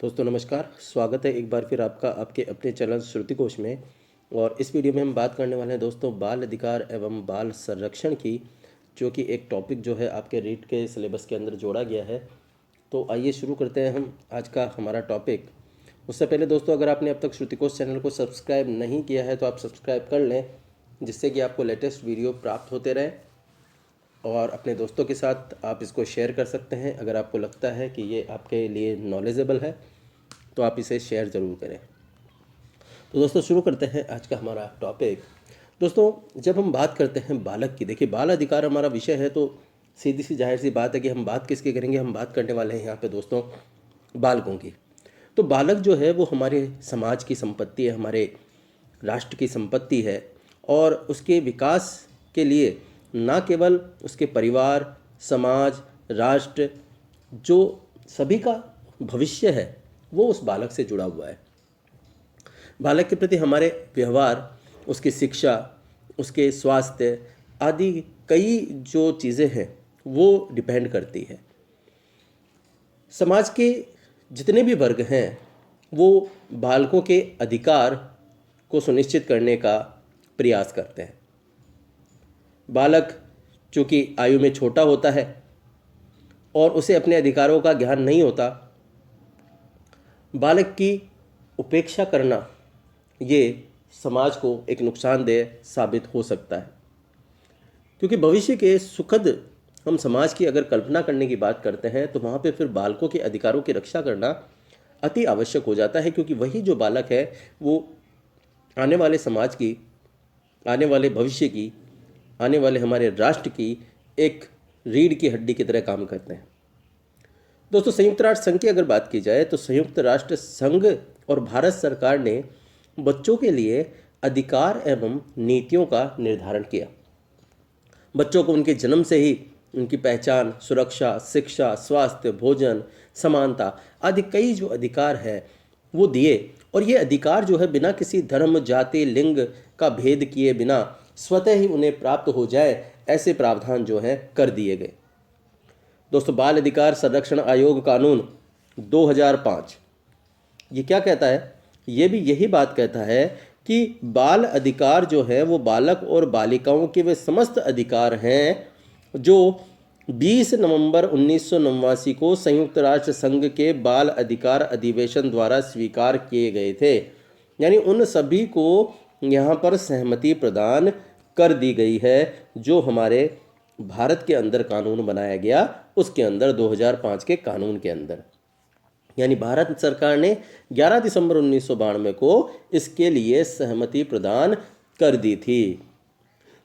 दोस्तों नमस्कार। स्वागत है एक बार फिर आपका आपके अपने चैनल श्रुतिकोश में। और इस वीडियो में हम बात करने वाले हैं दोस्तों बाल अधिकार एवं बाल संरक्षण की, जो कि एक टॉपिक जो है आपके रीट के सिलेबस के अंदर जोड़ा गया है। तो आइए शुरू करते हैं हम आज का हमारा टॉपिक। उससे पहले दोस्तों, अगर आपने अब तक श्रुतिकोश चैनल को सब्सक्राइब नहीं किया है तो आप सब्सक्राइब कर लें, जिससे कि आपको लेटेस्ट वीडियो प्राप्त होते रहें। और अपने दोस्तों के साथ आप इसको शेयर कर सकते हैं। अगर आपको लगता है कि ये आपके लिए नॉलेजेबल है तो आप इसे शेयर ज़रूर करें। तो दोस्तों शुरू करते हैं आज का हमारा टॉपिक। दोस्तों जब हम बात करते हैं बालक की, देखिए बाल अधिकार हमारा विषय है, तो सीधी सी जाहिर सी बात है कि हम बात किसकी करेंगे। हम बात करने वाले हैं यहाँ पे दोस्तों बालकों की। तो बालक जो है वो हमारे समाज की संपत्ति है, हमारे राष्ट्र की संपत्ति है। और उसके विकास के लिए ना केवल उसके परिवार, समाज, राष्ट्र, जो सभी का भविष्य है वो उस बालक से जुड़ा हुआ है। बालक के प्रति हमारे व्यवहार, उसकी शिक्षा, उसके स्वास्थ्य आदि कई जो चीज़ें हैं वो डिपेंड करती है। समाज के जितने भी वर्ग हैं वो बालकों के अधिकार को सुनिश्चित करने का प्रयास करते हैं। बालक चूँकि आयु में छोटा होता है और उसे अपने अधिकारों का ज्ञान नहीं होता, बालक की उपेक्षा करना ये समाज को एक नुकसानदेह साबित हो सकता है। क्योंकि भविष्य के सुखद हम समाज की अगर कल्पना करने की बात करते हैं तो वहाँ पे फिर बालकों के अधिकारों की रक्षा करना अति आवश्यक हो जाता है। क्योंकि वही जो बालक है वो आने वाले समाज की, आने वाले भविष्य की, आने वाले हमारे राष्ट्र की एक रीढ़ की हड्डी की तरह काम करते हैं। दोस्तों संयुक्त राष्ट्र संघ की अगर बात की जाए तो संयुक्त राष्ट्र संघ और भारत सरकार ने बच्चों के लिए अधिकार एवं नीतियों का निर्धारण किया। बच्चों को उनके जन्म से ही उनकी पहचान, सुरक्षा, शिक्षा, स्वास्थ्य, भोजन, समानता आदि कई जो अधिकार है वो दिए। और ये अधिकार जो है बिना किसी धर्म, जाति, लिंग का भेद किए बिना स्वतः ही उन्हें प्राप्त हो जाए, ऐसे प्रावधान जो है कर दिए गए। दोस्तों बाल अधिकार संरक्षण आयोग कानून 2005 ये क्या कहता है? ये भी यही बात कहता है कि बाल अधिकार जो है वो बालक और बालिकाओं के वे समस्त अधिकार हैं जो 20 नवंबर 1989 को संयुक्त राष्ट्र संघ के बाल अधिकार अधिवेशन द्वारा स्वीकार किए गए थे। यानी उन सभी को यहाँ पर सहमति प्रदान कर दी गई है। जो हमारे भारत के अंदर कानून बनाया गया उसके अंदर 2005 के कानून के अंदर, यानी भारत सरकार ने 11 दिसंबर 1992 को इसके लिए सहमति प्रदान कर दी थी।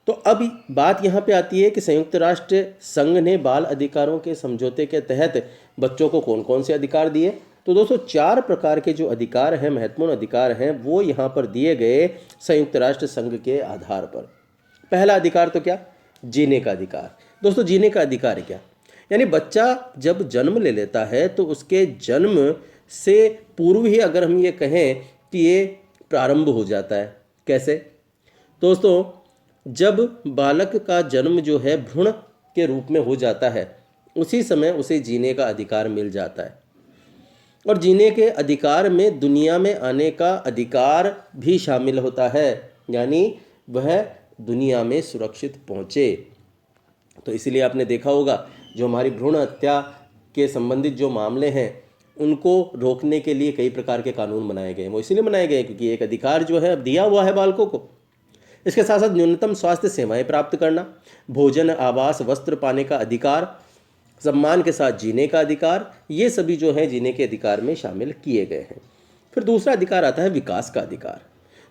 तो अब बात यहाँ पे आती है कि संयुक्त राष्ट्र संघ ने बाल अधिकारों के समझौते के तहत बच्चों को कौन कौन से अधिकार दिए। तो दोस्तों 4 प्रकार के जो अधिकार हैं, महत्वपूर्ण अधिकार हैं, वो यहाँ पर दिए गए संयुक्त राष्ट्र संघ के आधार पर। पहला अधिकार तो क्या? जीने का अधिकार। दोस्तों जीने का अधिकार है क्या? यानी बच्चा जब जन्म ले लेता है तो उसके जन्म से पूर्व ही अगर हम ये कहें कि ये प्रारंभ हो जाता है। कैसे? दोस्तों जब बालक का जन्म जो है भ्रूण के रूप में हो जाता है उसी समय उसे जीने का अधिकार मिल जाता है। और जीने के अधिकार में दुनिया में आने का अधिकार भी शामिल होता है, यानी वह दुनिया में सुरक्षित पहुँचे। तो इसलिए आपने देखा होगा जो हमारी भ्रूण हत्या के संबंधित जो मामले हैं उनको रोकने के लिए कई प्रकार के कानून बनाए गए। वो इसलिए बनाए गए क्योंकि एक अधिकार जो है अब दिया हुआ है बालकों को। इसके साथ साथ न्यूनतम स्वास्थ्य सेवाएं प्राप्त करना, भोजन, आवास, वस्त्र पाने का अधिकार, सम्मान के साथ जीने का अधिकार, ये सभी जो है जीने के अधिकार में शामिल किए गए हैं। फिर दूसरा अधिकार आता है विकास का अधिकार।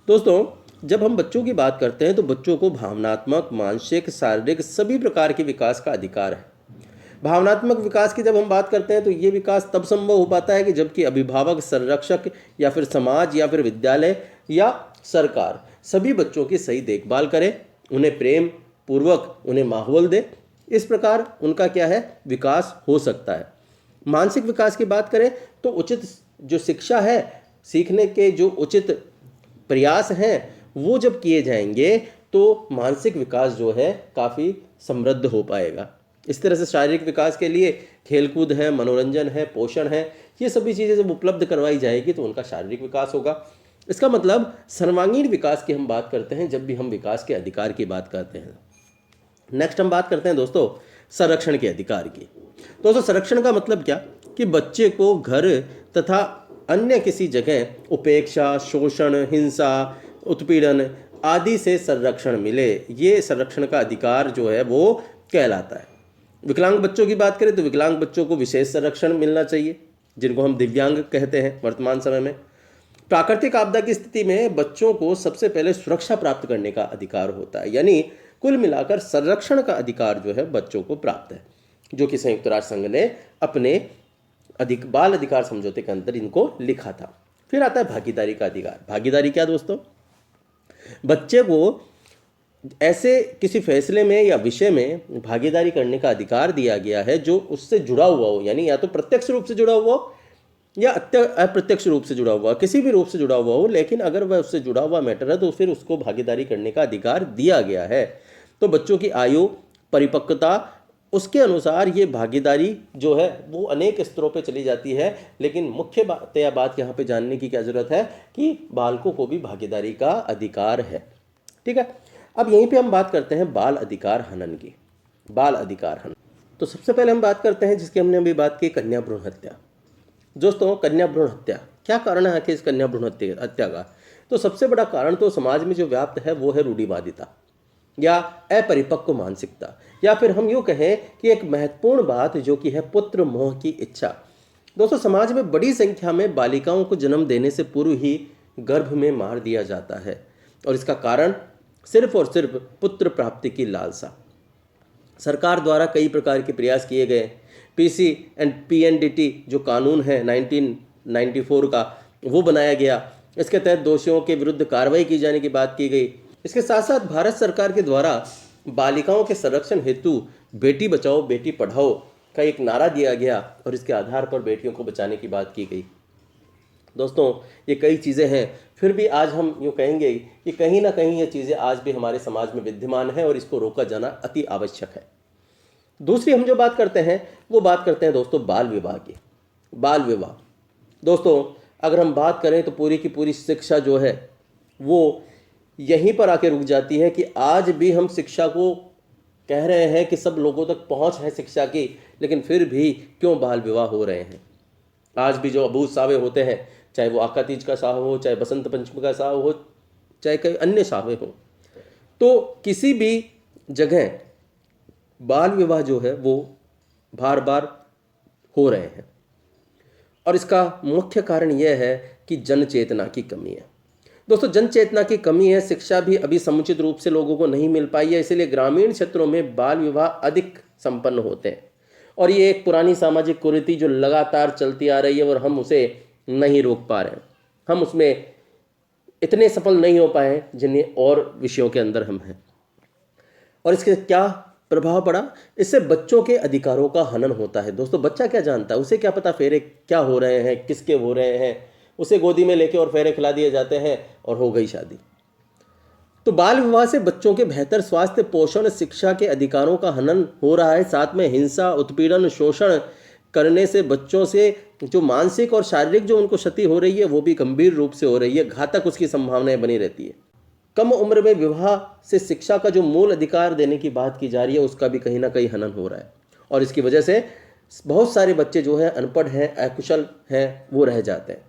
दोस्तों जब हम बच्चों की बात करते हैं तो बच्चों को भावनात्मक, मानसिक, शारीरिक सभी प्रकार के विकास का अधिकार है। भावनात्मक विकास की जब हम बात करते हैं तो ये विकास तब संभव हो पाता है कि जबकि अभिभावक, संरक्षक या फिर समाज या फिर विद्यालय या सरकार सभी बच्चों की सही देखभाल करे, उन्हें प्रेम पूर्वक उन्हें माहौल दे। इस प्रकार उनका क्या है, विकास हो सकता है। मानसिक विकास की बात करें तो उचित जो शिक्षा है, सीखने के जो उचित प्रयास हैं वो जब किए जाएंगे तो मानसिक विकास जो है काफ़ी समृद्ध हो पाएगा। इस तरह से शारीरिक विकास के लिए खेलकूद है, मनोरंजन है, पोषण है, ये सभी चीज़ें जब उपलब्ध करवाई जाएगी तो उनका शारीरिक विकास होगा। इसका मतलब सर्वांगीण विकास की हम बात करते हैं जब भी हम विकास के अधिकार की बात करते हैं। नेक्स्ट हम बात करते हैं दोस्तों संरक्षण के अधिकार की। दोस्तों संरक्षण का मतलब क्या कि बच्चे को घर तथा अन्य किसी जगह उपेक्षा, शोषण, हिंसा, उत्पीड़न आदि से संरक्षण मिले, ये संरक्षण का अधिकार जो है वो कहलाता है। विकलांग बच्चों की बात करें तो विकलांग बच्चों को विशेष संरक्षण मिलना चाहिए, जिनको हम दिव्यांग कहते हैं वर्तमान समय में। प्राकृतिक आपदा की स्थिति में बच्चों को सबसे पहले सुरक्षा प्राप्त करने का अधिकार होता है, यानी कुल मिलाकर संरक्षण का अधिकार जो है बच्चों को प्राप्त है, जो कि संयुक्त राष्ट्र संघ ने अपने बाल अधिकार समझौते के अंदर इनको लिखा था। फिर आता है भागीदारी का अधिकार। भागीदारी क्या दोस्तों? बच्चे को ऐसे किसी फैसले में या विषय में भागीदारी करने का अधिकार दिया गया है जो उससे जुड़ा हुआ हो, यानी या तो प्रत्यक्ष रूप से जुड़ा हुआ हो या अप्रत्यक्ष रूप से जुड़ा हुआ, किसी भी रूप से जुड़ा हुआ हो, लेकिन अगर वह उससे जुड़ा हुआ मैटर है तो फिर उसको भागीदारी करने का अधिकार दिया गया है। तो बच्चों की आयु, परिपक्वता, उसके अनुसार ये भागीदारी जो है वो अनेक स्तरों पे चली जाती है, लेकिन मुख्य बात यहाँ पे जानने की क्या ज़रूरत है कि बालकों को भी भागीदारी का अधिकार है। ठीक है, अब यहीं पे हम बात करते हैं बाल अधिकार हनन की। बाल अधिकार हनन, तो सबसे पहले हम बात करते हैं जिसकी हमने अभी बात की, कन्या भ्रूण हत्या। दोस्तों कन्या भ्रूण हत्या, क्या कारण है कि इस कन्या भ्रूण हत्या का? तो सबसे बड़ा कारण तो समाज में जो व्याप्त है वो है रूढ़िवादिता या अपरिपक्व मानसिकता, या फिर हम यूँ कहें कि एक महत्वपूर्ण बात जो कि है पुत्र मोह की इच्छा। दोस्तों समाज में बड़ी संख्या में बालिकाओं को जन्म देने से पूर्व ही गर्भ में मार दिया जाता है, और इसका कारण सिर्फ और सिर्फ पुत्र प्राप्ति की लालसा। सरकार द्वारा कई प्रकार के प्रयास किए गए। पीसी एंड पीएनडीटी जो कानून है 1994 का, वो बनाया गया। इसके तहत दोषियों के विरुद्ध कार्रवाई की जाने की बात की गई। इसके साथ साथ भारत सरकार के द्वारा बालिकाओं के संरक्षण हेतु बेटी बचाओ बेटी पढ़ाओ का एक नारा दिया गया, और इसके आधार पर बेटियों को बचाने की बात की गई। दोस्तों ये कई चीज़ें हैं, फिर भी आज हम यूँ कहेंगे कि कहीं ना कहीं ये चीज़ें आज भी हमारे समाज में विद्यमान है और इसको रोका जाना अति आवश्यक है। दूसरी हम जो बात करते हैं वो बात करते हैं दोस्तों बाल विवाह की। बाल विवाह, दोस्तों अगर हम बात करें तो पूरी की पूरी शिक्षा जो है वो यहीं पर आके रुक जाती है कि आज भी हम शिक्षा को कह रहे हैं कि सब लोगों तक पहुंच है शिक्षा की, लेकिन फिर भी क्यों बाल विवाह हो रहे हैं। आज भी जो अबूझ सावे होते हैं, चाहे वो आका तीज का साव हो, चाहे बसंत पंचमी का साव हो, चाहे कई अन्य सावे हो, तो किसी भी जगह बाल विवाह जो है वो बार बार हो रहे हैं, और इसका मुख्य कारण यह है कि जन चेतना की कमी है। दोस्तों जन चेतना की कमी है, शिक्षा भी अभी समुचित रूप से लोगों को नहीं मिल पाई है, इसलिए ग्रामीण क्षेत्रों में बाल विवाह अधिक संपन्न होते हैं, और ये एक पुरानी सामाजिक कुरीति जो लगातार चलती आ रही है और हम उसे नहीं रोक पा रहे हैं। हम उसमें इतने सफल नहीं हो पाए जिन्हें और विषयों के अंदर हम हैं। और इसके क्या प्रभाव पड़ा? इससे बच्चों के अधिकारों का हनन होता है। दोस्तों बच्चा क्या जानता है, उसे क्या पता फेरे क्या हो रहे हैं, किसके हो रहे हैं। उसे गोदी में लेके और फेरे खिला दिए जाते हैं और हो गई शादी। तो बाल विवाह से बच्चों के बेहतर स्वास्थ्य, पोषण, शिक्षा के अधिकारों का हनन हो रहा है। साथ में हिंसा, उत्पीड़न, शोषण करने से बच्चों से जो मानसिक और शारीरिक जो उनको क्षति हो रही है वो भी गंभीर रूप से हो रही है, घातक उसकी संभावनाएं बनी रहती है। कम उम्र में विवाह से शिक्षा का जो मूल अधिकार देने की बात की जा रही है उसका भी कहीं ना कहीं हनन हो रहा है, और इसकी वजह से बहुत सारे बच्चे जो हैं अनपढ़ हैं, अकुशल हैं, वो रह जाते हैं।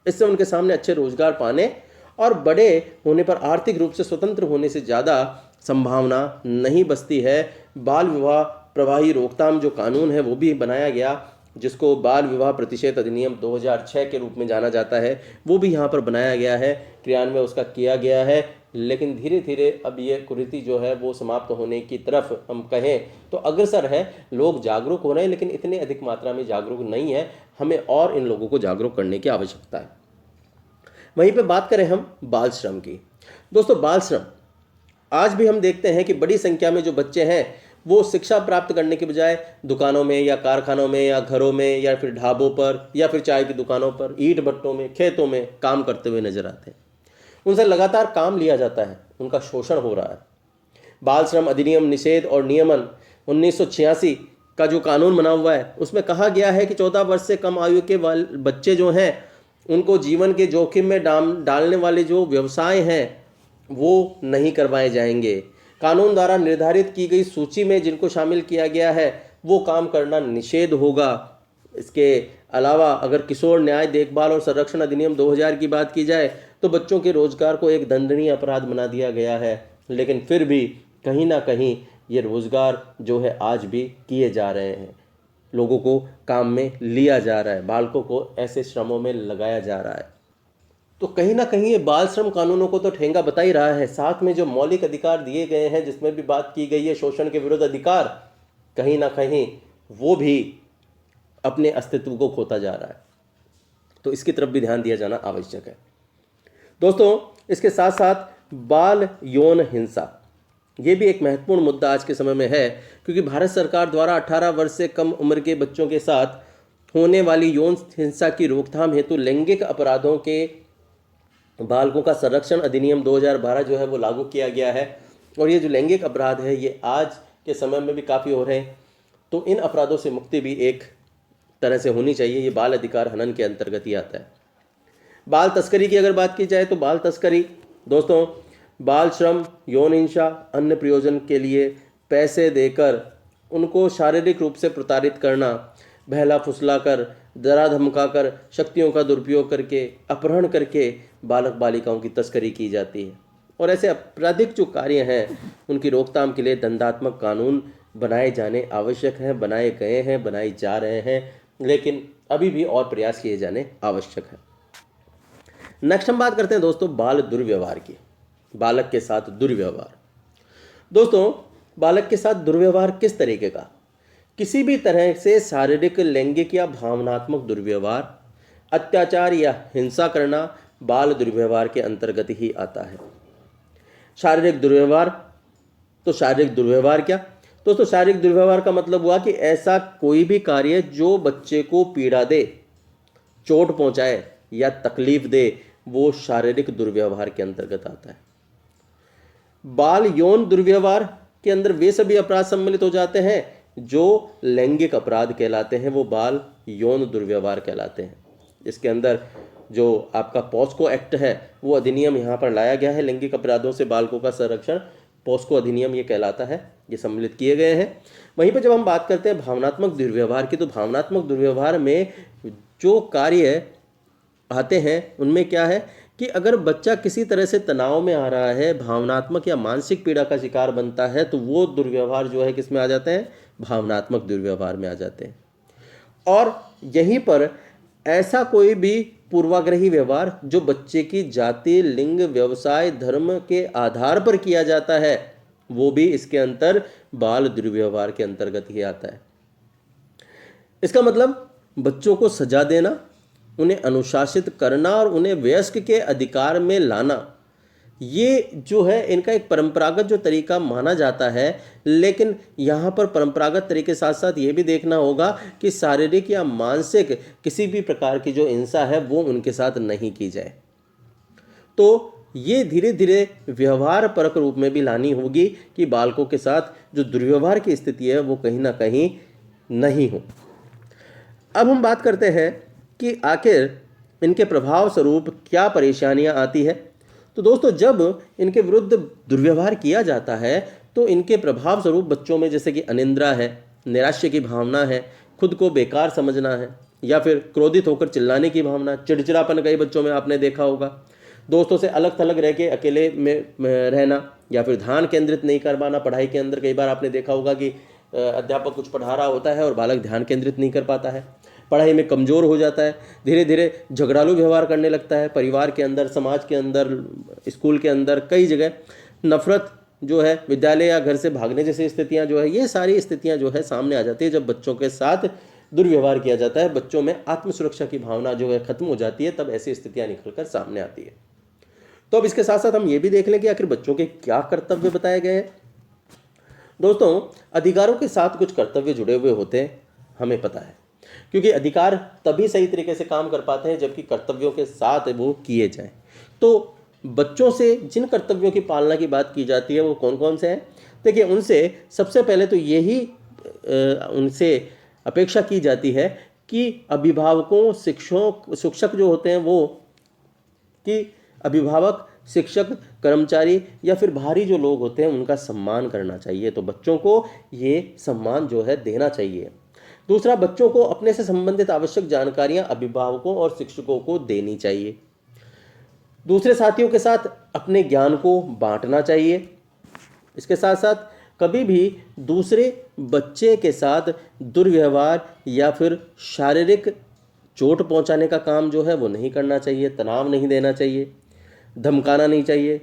इससे उनके सामने अच्छे रोजगार पाने और बड़े होने पर आर्थिक रूप से स्वतंत्र होने से ज़्यादा संभावना नहीं बचती है। बाल विवाह प्रवाही रोकथाम जो कानून है वो भी बनाया गया, जिसको बाल विवाह प्रतिषेध अधिनियम 2006 के रूप में जाना जाता है, वो भी यहाँ पर बनाया गया है, क्रियान्वयन उसका किया गया है। लेकिन धीरे धीरे अब ये कुरीति जो है वो समाप्त होने की तरफ हम कहें तो अग्रसर है। लोग जागरूक हो रहे हैं, लेकिन इतने अधिक मात्रा में जागरूक नहीं है। हमें और इन लोगों को जागरूक करने की आवश्यकता है। वहीं पे बात करें हम बाल श्रम की। दोस्तों बाल श्रम आज भी हम देखते हैं कि बड़ी संख्या में जो बच्चे हैं वो शिक्षा प्राप्त करने के बजाय दुकानों में या कारखानों में या घरों में या फिर ढाबों पर या फिर चाय की दुकानों पर, ईंट भट्टों में, खेतों में काम करते हुए नजर आते हैं। उनसे लगातार काम लिया जाता है, उनका शोषण हो रहा है। बाल श्रम अधिनियम निषेध और नियमन 1986 का जो कानून बना हुआ है उसमें कहा गया है कि 14 वर्ष से कम आयु के बच्चे जो हैं उनको जीवन के जोखिम में डालने वाले जो व्यवसाय हैं वो नहीं करवाए जाएंगे। कानून द्वारा निर्धारित की गई सूची में जिनको शामिल किया गया है वो काम करना निषेध होगा। इसके अलावा अगर किशोर न्याय देखभाल और संरक्षण अधिनियम 2000 की बात की जाए तो बच्चों के रोजगार को एक दंडनीय अपराध बना दिया गया है, लेकिन फिर भी कहीं ना कहीं ये रोजगार जो है आज भी किए जा रहे हैं, लोगों को काम में लिया जा रहा है, बालकों को ऐसे श्रमों में लगाया जा रहा है। तो कहीं ना कहीं ये बाल श्रम कानूनों को तो ठेंगा बता ही रहा है। साथ में जो मौलिक अधिकार दिए गए हैं जिसमें भी बात की गई है शोषण के विरुद्ध अधिकार, कहीं ना कहीं वो भी अपने अस्तित्व को खोता जा रहा है। तो इसकी तरफ भी ध्यान दिया जाना आवश्यक है। दोस्तों, इसके साथ साथ बाल यौन हिंसा, ये भी एक महत्वपूर्ण मुद्दा आज के समय में है, क्योंकि भारत सरकार द्वारा 18 वर्ष से कम उम्र के बच्चों के साथ होने वाली यौन हिंसा की रोकथाम हेतु लैंगिक अपराधों के बालकों का संरक्षण अधिनियम 2012 जो है वो लागू किया गया है। और ये जो लैंगिक अपराध है ये आज के समय में भी काफ़ी हो रहे हैं, तो इन अपराधों से मुक्ति भी एक तरह से होनी चाहिए। ये बाल अधिकार हनन के अंतर्गत ही आता है। बाल तस्करी की अगर बात की जाए तो बाल तस्करी, दोस्तों, बाल श्रम, यौन हिंसा, अन्य प्रयोजन के लिए पैसे देकर उनको शारीरिक रूप से प्रताड़ित करना, बहला फुसला कर, डरा धमका कर, शक्तियों का दुरुपयोग करके, अपहरण करके बालक बालिकाओं की तस्करी की जाती है। और ऐसे आपराधिक जो कार्य हैं उनकी रोकथाम के लिए दंडात्मक कानून बनाए जाने आवश्यक हैं, बनाए गए हैं, बनाए जा रहे हैं, लेकिन अभी भी और प्रयास किए जाने आवश्यक है। नेक्स्ट हम बात करते हैं दोस्तों बाल दुर्व्यवहार की। बालक के साथ दुर्व्यवहार, दोस्तों, बालक के साथ दुर्व्यवहार किस तरीके का? किसी भी तरह से शारीरिक, लैंगिक या भावनात्मक दुर्व्यवहार, अत्याचार या हिंसा करना बाल दुर्व्यवहार के अंतर्गत ही आता है। शारीरिक दुर्व्यवहार, तो शारीरिक दुर्व्यवहार क्या? दोस्तों, शारीरिक दुर्व्यवहार का मतलब हुआ कि ऐसा कोई भी कार्य जो बच्चे को पीड़ा दे, चोट पहुंचाए या तकलीफ दे, वो शारीरिक दुर्व्यवहार के अंतर्गत आता है। बाल यौन दुर्व्यवहार के अंदर वे सभी अपराध सम्मिलित हो जाते हैं जो लैंगिक अपराध कहलाते हैं, वो बाल यौन दुर्व्यवहार कहलाते हैं। इसके अंदर जो आपका पॉस्को एक्ट है वो अधिनियम यहाँ पर लाया गया है, लैंगिक अपराधों से बालकों का संरक्षण, पॉस्को अधिनियम ये कहलाता है, ये सम्मिलित किए गए हैं। वहीं पर जब हम बात करते हैं भावनात्मक दुर्व्यवहार की, तो भावनात्मक दुर्व्यवहार में जो कार्य आते हैं उनमें क्या है कि अगर बच्चा किसी तरह से तनाव में आ रहा है, भावनात्मक या मानसिक पीड़ा का शिकार बनता है, तो वो दुर्व्यवहार जो है किसमें आ जाते हैं? भावनात्मक दुर्व्यवहार में आ जाते हैं। और यहीं पर ऐसा कोई भी पूर्वाग्रही व्यवहार जो बच्चे की जाति, लिंग, व्यवसाय, धर्म के आधार पर किया जाता है, वो भी इसके अंतर बाल दुर्व्यवहार के अंतर्गत ही आता है। इसका मतलब बच्चों को सजा देना, उन्हें अनुशासित करना और उन्हें वयस्क के अधिकार में लाना, ये जो है इनका एक परंपरागत जो तरीका माना जाता है। लेकिन यहाँ पर परंपरागत तरीके के साथ साथ ये भी देखना होगा कि शारीरिक या मानसिक किसी भी प्रकार की जो हिंसा है वो उनके साथ नहीं की जाए। तो ये धीरे धीरे व्यवहार परक रूप में भी लानी होगी कि बालकों के साथ जो दुर्व्यवहार की स्थिति है वो कहीं ना कहीं नहीं हो। अब हम बात करते हैं कि आखिर इनके प्रभाव स्वरूप क्या परेशानियां आती है। तो दोस्तों, जब इनके विरुद्ध दुर्व्यवहार किया जाता है तो इनके प्रभाव स्वरूप बच्चों में जैसे कि अनिद्रा है, निराशा की भावना है, खुद को बेकार समझना है, या फिर क्रोधित होकर चिल्लाने की भावना, चिड़चिड़ापन कई बच्चों में आपने देखा होगा, दोस्तों से अलग थलग रह के अकेले में रहना, या फिर ध्यान केंद्रित नहीं कर पाना। पढ़ाई के अंदर कई बार आपने देखा होगा कि अध्यापक कुछ पढ़ा रहा होता है और बालक ध्यान केंद्रित नहीं कर पाता है, पढ़ाई में कमज़ोर हो जाता है, धीरे धीरे झगड़ालू व्यवहार करने लगता है, परिवार के अंदर, समाज के अंदर, स्कूल के अंदर, कई जगह नफरत जो है, विद्यालय या घर से भागने जैसी स्थितियां जो है, ये सारी स्थितियां जो है सामने आ जाती है जब बच्चों के साथ दुर्व्यवहार किया जाता है। बच्चों में आत्मसुरक्षा की भावना जो है खत्म हो जाती है, तब ऐसी स्थितियां निकलकर सामने आती है। तो अब इसके साथ साथ हम ये भी देख लें कि आखिर बच्चों के क्या कर्तव्य बताए गए हैं। दोस्तों, अधिकारों के साथ कुछ कर्तव्य जुड़े हुए होते हैं, हमें पता है, क्योंकि अधिकार तभी सही तरीके से काम कर पाते हैं जबकि कर्तव्यों के साथ वो किए जाएं। तो बच्चों से जिन कर्तव्यों की पालना की बात की जाती है वो कौन कौन से हैं? देखिए, उनसे सबसे पहले तो यही उनसे अपेक्षा की जाती है कि अभिभावकों, शिक्षक जो होते हैं वो, कि अभिभावक, शिक्षक, कर्मचारी या फिर बाहरी जो लोग होते हैं उनका सम्मान करना चाहिए। तो बच्चों को ये सम्मान जो है देना चाहिए। दूसरा, बच्चों को अपने से संबंधित आवश्यक जानकारियां अभिभावकों और शिक्षकों को देनी चाहिए। दूसरे साथियों के साथ अपने ज्ञान को बांटना चाहिए। इसके साथ साथ कभी भी दूसरे बच्चे के साथ दुर्व्यवहार या फिर शारीरिक चोट पहुंचाने का काम जो है वो नहीं करना चाहिए, तनाव नहीं देना चाहिए, धमकाना नहीं चाहिए।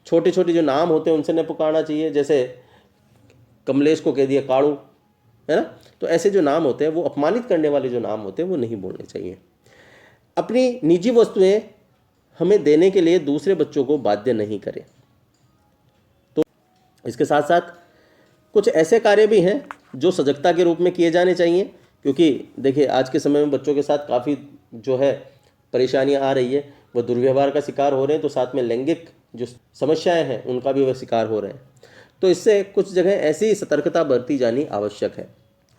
छोटे छोटे जो नाम होते हैं उनसे नहीं पुकारना चाहिए, जैसे कमलेश को कह दिया काड़ू, है ना। तो ऐसे जो नाम होते हैं, वो अपमानित करने वाले जो नाम होते हैं वो नहीं बोलने चाहिए। अपनी निजी वस्तुएं हमें देने के लिए दूसरे बच्चों को बाध्य नहीं करें। तो इसके साथ साथ कुछ ऐसे कार्य भी हैं जो सजगता के रूप में किए जाने चाहिए, क्योंकि देखिए आज के समय में बच्चों के साथ काफ़ी जो है परेशानियां आ रही है, वो दुर्व्यवहार का शिकार हो रहे हैं, तो साथ में लैंगिक जो समस्याएं हैं उनका भी वह शिकार हो रहे हैं। तो इससे कुछ जगह ऐसी सतर्कता बरती जानी आवश्यक है,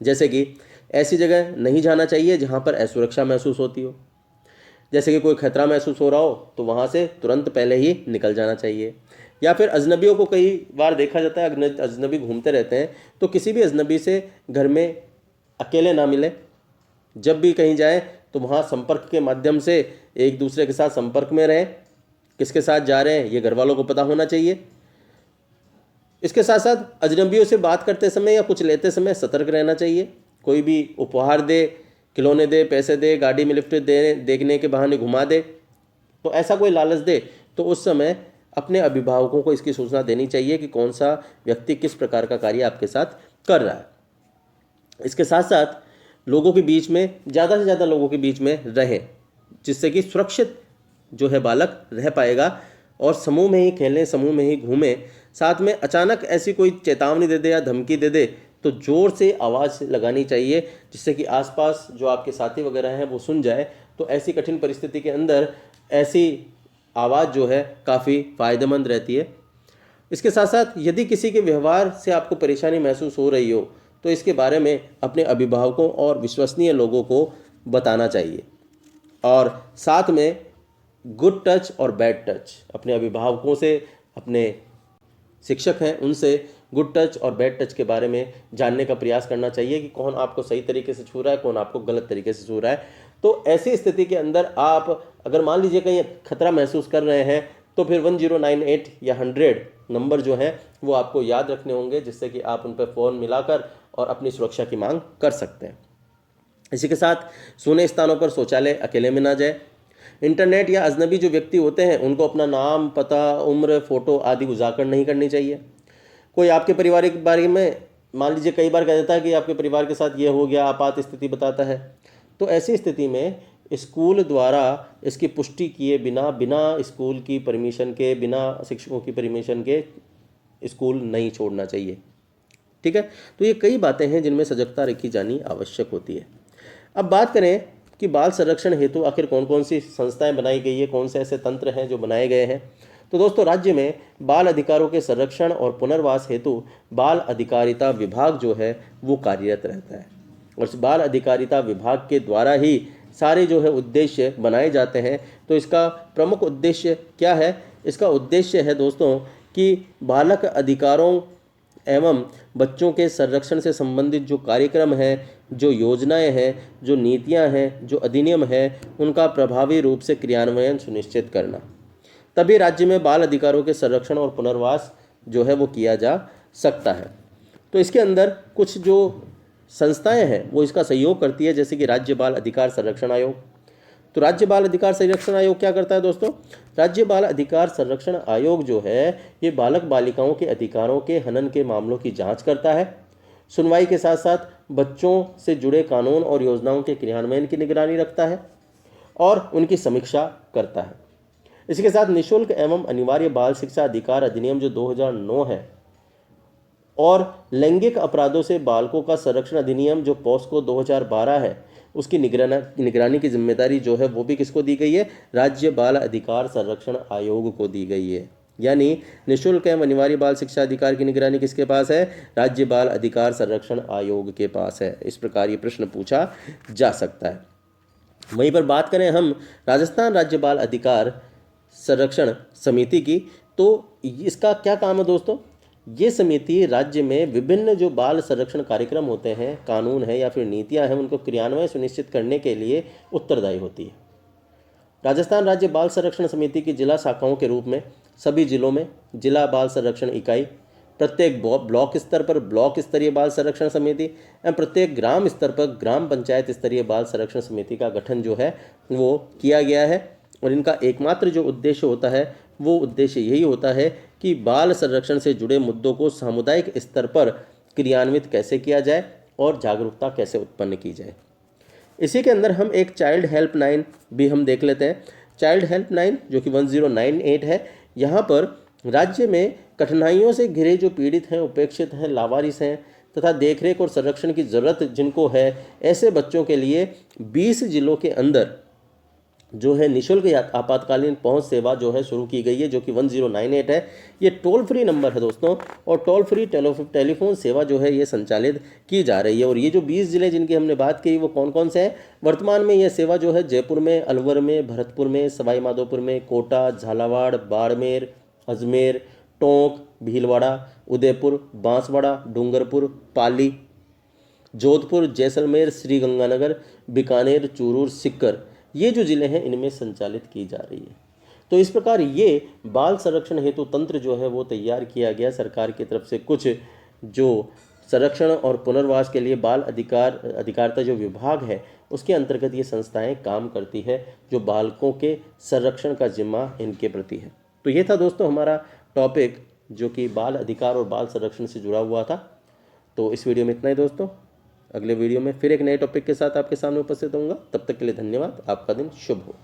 जैसे कि ऐसी जगह नहीं जाना चाहिए जहाँ पर असुरक्षा महसूस होती हो। जैसे कि कोई खतरा महसूस हो रहा हो तो वहाँ से तुरंत पहले ही निकल जाना चाहिए। या फिर अजनबियों को कई बार देखा जाता है, अजनबी घूमते रहते हैं, तो किसी भी अजनबी से घर में अकेले ना मिले। जब भी कहीं जाए तो वहाँ संपर्क के माध्यम से एक दूसरे के साथ संपर्क में रहें। किसके साथ जा रहे हैं ये घर वालों को पता होना चाहिए। इसके साथ साथ अजनबियों से बात करते समय या कुछ लेते समय सतर्क रहना चाहिए। कोई भी उपहार दे, खिलौने दे, पैसे दे, गाड़ी में लिफ्ट दे, देखने के बहाने घुमा दे, तो ऐसा कोई लालच दे तो उस समय अपने अभिभावकों को इसकी सूचना देनी चाहिए कि कौन सा व्यक्ति किस प्रकार का कार्य आपके साथ कर रहा है। इसके साथ साथ लोगों के बीच में, ज़्यादा से ज़्यादा लोगों के बीच में रहें, जिससे कि सुरक्षित जो है बालक रह पाएगा। और समूह में ही खेलें, समूह में ही घूमें। साथ में अचानक ऐसी कोई चेतावनी दे दे या धमकी दे दे तो ज़ोर से आवाज़ लगानी चाहिए, जिससे कि आसपास जो आपके साथी वगैरह हैं वो सुन जाए। तो ऐसी कठिन परिस्थिति के अंदर ऐसी आवाज़ जो है काफ़ी फ़ायदेमंद रहती है। इसके साथ साथ यदि किसी के व्यवहार से आपको परेशानी महसूस हो रही हो तो इसके बारे में अपने अभिभावकों और विश्वसनीय लोगों को बताना चाहिए। और साथ में गुड टच और बैड टच, अपने अभिभावकों से, अपने शिक्षक हैं उनसे गुड टच और बैड टच के बारे में जानने का प्रयास करना चाहिए कि कौन आपको सही तरीके से छू रहा है, कौन आपको गलत तरीके से छू रहा है। तो ऐसी स्थिति के अंदर आप अगर मान लीजिए कहीं खतरा महसूस कर रहे हैं तो फिर 1098 या 100 नंबर जो हैं वो आपको याद रखने होंगे, जिससे कि आप उन पर फ़ोन मिलाकर और अपनी सुरक्षा की मांग कर सकते हैं। इसी के साथ सूने स्थानों पर शौचालय अकेले में ना जाए। इंटरनेट या अजनबी जो व्यक्ति होते हैं उनको अपना नाम, पता, उम्र, फ़ोटो आदि उजागर नहीं करनी चाहिए। कोई आपके परिवार के बारे में मान लीजिए कई बार कह देता है कि आपके परिवार के साथ ये हो गया, आपात स्थिति बताता है, तो ऐसी स्थिति में स्कूल द्वारा इसकी पुष्टि किए बिना स्कूल की परमिशन के, बिना शिक्षकों की परमिशन के स्कूल नहीं छोड़ना चाहिए। ठीक है, तो ये कई बातें हैं जिनमें सजगता रखी जानी आवश्यक होती है। अब बात करें कि बाल संरक्षण हेतु आखिर कौन कौन सी संस्थाएं बनाई गई है, कौन से ऐसे तंत्र हैं जो बनाए गए हैं। तो दोस्तों, राज्य में बाल अधिकारों के संरक्षण और पुनर्वास हेतु बाल अधिकारिता विभाग जो है वो कार्यरत रहता है। और इस बाल अधिकारिता विभाग के द्वारा ही सारे जो है उद्देश्य बनाए जाते हैं। तो इसका प्रमुख उद्देश्य क्या है? इसका उद्देश्य है दोस्तों कि बालक अधिकारों एवं बच्चों के संरक्षण से संबंधित जो कार्यक्रम हैं, जो योजनाएं हैं, जो नीतियां हैं, जो अधिनियम हैं, उनका प्रभावी रूप से क्रियान्वयन सुनिश्चित करना। तभी राज्य में बाल अधिकारों के संरक्षण और पुनर्वास जो है वो किया जा सकता है। तो इसके अंदर कुछ जो संस्थाएं हैं वो इसका सहयोग करती है, जैसे कि राज्य बाल अधिकार संरक्षण आयोग। तो राज्य बाल अधिकार संरक्षण आयोग क्या करता है दोस्तों? राज्य बाल अधिकार संरक्षण आयोग जो है ये बालक बालिकाओं के अधिकारों के हनन के मामलों की जांच करता है, सुनवाई के साथ साथ बच्चों से जुड़े कानून और योजनाओं के क्रियान्वयन की निगरानी रखता है और उनकी समीक्षा करता है। इसके साथ निःशुल्क एवं अनिवार्य बाल शिक्षा अधिकार अधिनियम जो 2009 है और लैंगिक अपराधों से बालकों का संरक्षण अधिनियम जो पॉस्को 2012 है, उसकी निगरानी की जिम्मेदारी जो है वो भी किसको दी गई है? राज्य बाल अधिकार संरक्षण आयोग को दी गई है। यानी निःशुल्क एवं अनिवार्य बाल शिक्षा अधिकार की निगरानी किसके पास है? राज्य बाल अधिकार संरक्षण आयोग के पास है। इस प्रकार ये प्रश्न पूछा जा सकता है। वहीं पर बात करें हम राजस्थान राज्य बाल अधिकार संरक्षण समिति की, तो इसका क्या काम है दोस्तों? ये समिति राज्य में विभिन्न जो बाल संरक्षण कार्यक्रम होते हैं, कानून है या फिर नीतियां हैं, उनको क्रियान्वयन सुनिश्चित करने के लिए उत्तरदायी होती है। राजस्थान राज्य बाल संरक्षण समिति की जिला शाखाओं के रूप में सभी जिलों में जिला बाल संरक्षण इकाई, प्रत्येक ब्लॉक स्तर पर ब्लॉक स्तरीय बाल संरक्षण समिति एवं प्रत्येक ग्राम स्तर पर ग्राम पंचायत स्तरीय बाल संरक्षण समिति का गठन जो है वो किया गया है। और इनका एकमात्र जो उद्देश्य होता है वो उद्देश्य यही होता है कि बाल संरक्षण से जुड़े मुद्दों को सामुदायिक स्तर पर क्रियान्वित कैसे किया जाए और जागरूकता कैसे उत्पन्न की जाए। इसी के अंदर हम एक चाइल्ड हेल्पलाइन भी हम देख लेते हैं। चाइल्ड हेल्पलाइन जो कि 1098 है, यहाँ पर राज्य में कठिनाइयों से घिरे जो पीड़ित हैं, उपेक्षित हैं, लावारिस हैं तथा देखरेख और संरक्षण की ज़रूरत जिनको है, ऐसे बच्चों के लिए 20 जिलों के अंदर जो है निःशुल्क आपातकालीन पहुंच सेवा जो है शुरू की गई है, जो कि 1098 है। ये टोल फ्री नंबर है दोस्तों, और टोल फ्री टेलीफोन सेवा जो है ये संचालित की जा रही है। और ये जो 20 जिले जिनकी हमने बात की वो कौन कौन से हैं? वर्तमान में यह सेवा जो है जयपुर में, अलवर में, भरतपुर में, सवाई माधोपुर में, कोटा, झालावाड़, बाड़मेर, अजमेर, टोंक, भीलवाड़ा, उदयपुर, बांसवाड़ा, डूंगरपुर, पाली, जोधपुर, जैसलमेर, श्रीगंगानगर, बीकानेर, चूरू, सीकर, ये जो ज़िले हैं इनमें संचालित की जा रही है। तो इस प्रकार ये बाल संरक्षण हेतु तंत्र जो है वो तैयार किया गया सरकार की तरफ से। कुछ जो संरक्षण और पुनर्वास के लिए बाल अधिकारिता जो विभाग है उसके अंतर्गत ये संस्थाएं काम करती है, जो बालकों के संरक्षण का जिम्मा इनके प्रति है। तो ये था दोस्तों हमारा टॉपिक जो कि बाल अधिकार और बाल संरक्षण से जुड़ा हुआ था। तो इस वीडियो में इतना ही दोस्तों। अगले वीडियो में फिर एक नए टॉपिक के साथ आपके सामने उपस्थित होऊंगा। तब तक के लिए धन्यवाद। आपका दिन शुभ हो।